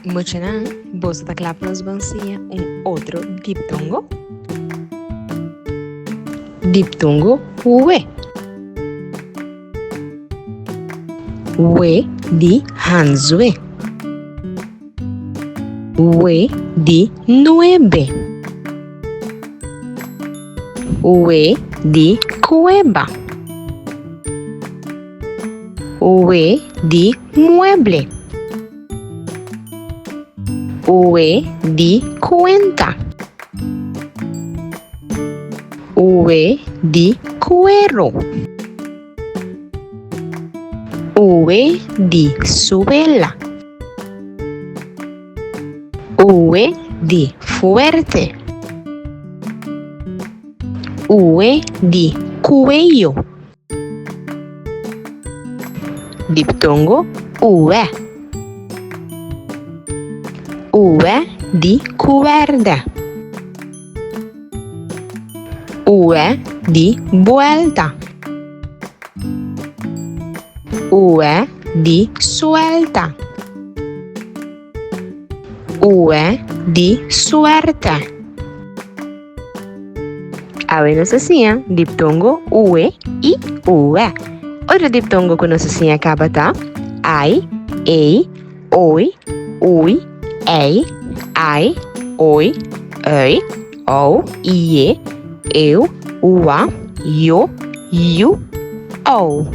Mochanan, vos da clapnos vancia un otro diptongo. Diptongo we. We di hanzue. We di nueve. We di cueva. We di mueble. We di cuenta. We di cuero. V di suela. V di fuerte. V di cuello. Diptongo V. V di cuerda. V di vuelta. V di suelta. V di suerte. A veces hacían diptongo V y V. Otro diptongo que nos hacía acá ai, ei, oi, ui, ei, ai, oi, ei, ou, ie, eu, ua, yo, you, ou.